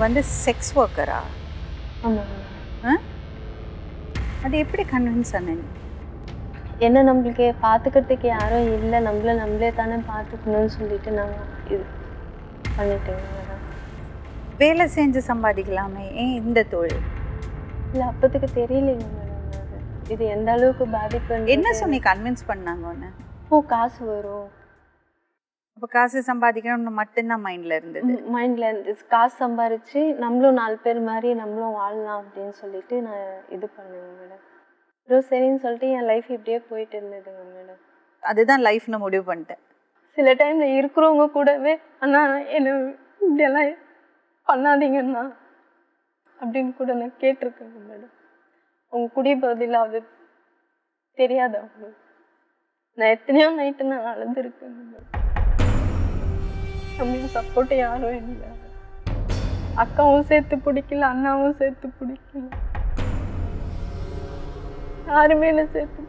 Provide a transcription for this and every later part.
வந்து செக்ஸ் ஒர்க்கரா? ஆமாங்க. அது எப்படி கன்வின்ஸ் ஆன நீ? என்ன நம்மளுக்கு பார்த்துக்கிறதுக்கு யாரும் இல்லை, நம்மளே தானே பார்த்துக்கணும்னு சொல்லிட்டு நான் இது பண்ணிட்டேங்க மேடம். வேலை செஞ்சு சம்பாதிக்கலாமே, ஏன் இந்த தொழில்? இல்லை அப்போதைக்கு தெரியலைங்க மேடம். அது இது எந்த அளவுக்கு பாதிப்பு. என்ன சொன்னி கன்வின்ஸ் பண்ணாங்க ஒன்று? காசு வரும், அப்போ காசு சம்பாதிக்கணும்னு மட்டும்தான் மைண்டில் இருந்தது. மைண்டில் இருந்து காசு சம்பாரித்து நம்மளும் 4 பேர் மாதிரி நம்மளும் வாழலாம் அப்படின்னு சொல்லிட்டு நான் இது பண்ணுவேங்க மேடம். அப்புறம் சரின்னு சொல்லிட்டு என் லைஃப் இப்படியே போயிட்டு இருந்ததுங்க மேடம். அதுதான் லைஃப்னு முடிவு பண்ணிட்டேன். சில டைமில் இருக்கிறவங்க கூடவே அண்ணா என்ன இப்படியெல்லாம் பண்ணாதீங்கண்ணா அப்படின்னு கூட நான் கேட்டிருக்கேங்க மேடம். அவங்க குடிபகுதியில் அது தெரியாத அவங்க. நான் எத்தனையோ நைட்டு நான் அழுதுருக்கேங்க மேடம். நம்மளுக்கு சப்போர்ட் யாரும் இல்லை. அக்காவும் சேர்த்து பிடிக்கல, அண்ணாவும் சேர்த்து பிடிக்கல, யாருமே என்ன சேர்த்து.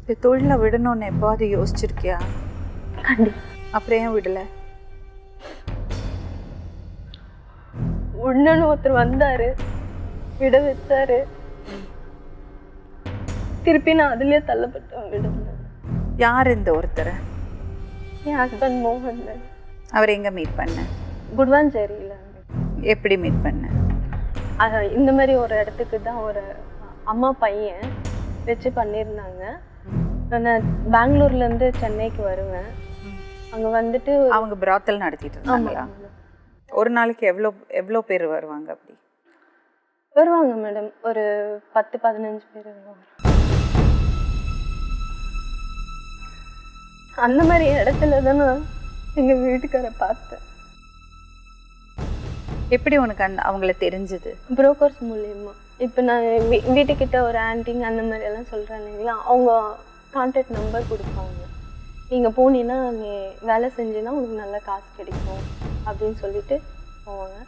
இந்த தொழிலை விடணும்னு எப்போது யோசிச்சிருக்கியா? கண்டிப்பா. அப்புறம் ஏன் விடலை? ஒன்னு ஒருத்தர் வந்தாரு, விட வச்சாரு, திருப்பி நான் அதுலயே தள்ளப்பட்டேன். விட யார் இந்த ஒருத்தர்? என் ஹஸ்பண்ட் மோகன். அவர் எங்கே மீட் பண்ண? குட்வாஞ்சேரியில். எப்படி மீட் பண்ண? இந்த மாதிரி ஒரு இடத்துக்கு தான் ஒரு அம்மா பையன் வச்சு பண்ணியிருந்தாங்க. நான் பெங்களூர்லேருந்து சென்னைக்கு வருவேன். அங்கே வந்துட்டு அவங்க பிராத்தல் நடத்திட்டு இருந்தாங்களா? ஒரு நாளைக்கு எவ்வளோ பேர் வருவாங்க? அப்படி வருவாங்க மேடம், ஒரு 10-15 பேர் வருவாங்க. அந்த மாதிரி இடத்துல தான் நான் எங்கள் வீட்டுக்காரை பார்த்தேன். எப்படி உனக்கு அவங்கள தெரிஞ்சது? புரோக்கர்ஸ் மூலியமா. இப்போ நான் வீட்டுக்கிட்ட ஒரு ஆன்டிங் அந்த மாதிரி எல்லாம் சொல்கிறேன் இல்லைங்களா, அவங்க கான்டாக்ட் நம்பர் கொடுப்பாங்க. நீங்கள் போனீங்கன்னா நீ வேலை செஞ்சுன்னா உனக்கு நல்ல காசு கிடைக்கும் அப்படின்னு சொல்லிட்டு போவாங்க.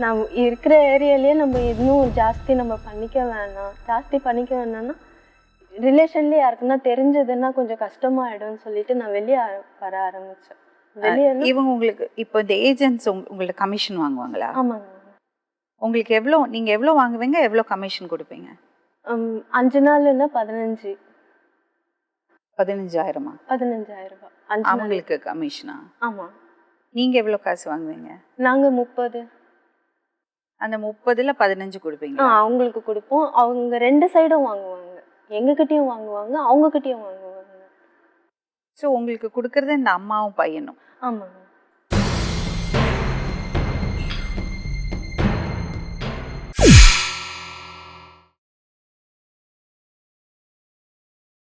நான் இருக்கிற ஏரியாலேயே நம்ம இன்னும் ஜாஸ்தி பண்ணிக்க வேணாம்னா ரிலேஷன்லேயே யாருக்குன்னா தெரிஞ்சதுன்னா கொஞ்சம் கஷ்டமாயிடும்னு சொல்லிட்டு நான் வெளியே வர ஆரம்பித்தேன். வெளியே இவங்க உங்களுக்கு இப்போ இந்த ஏஜென்ட்ஸ் உங்கள்ட்ட கமிஷன் வாங்குவாங்களா? ஆமாங்க. உங்களுக்கு நீங்கள் எவ்வளோ வாங்குவீங்க, எவ்வளோ கமிஷன் கொடுப்பீங்க? 5 நாள்னா 15. 15,000? 15,000 ரூபாய் அவங்களுக்கு கமிஷனா? ஆமாம். நீங்கள் எவ்வளோ காசு வாங்குவீங்க? நாங்கள் 30. அந்த 30ல் 15 கொடுப்பீங்க? அவங்களுக்கு கொடுப்போம். அவங்க 2 சைடும் வாங்குவாங்க, எங்ககிட்டயும் வாங்குவாங்க, அவங்ககிட்டயும் வாங்குவாங்க. ஸோ உங்களுக்கு கொடுக்கறது இந்த அம்மாவும் பையனும்? ஆமாங்க.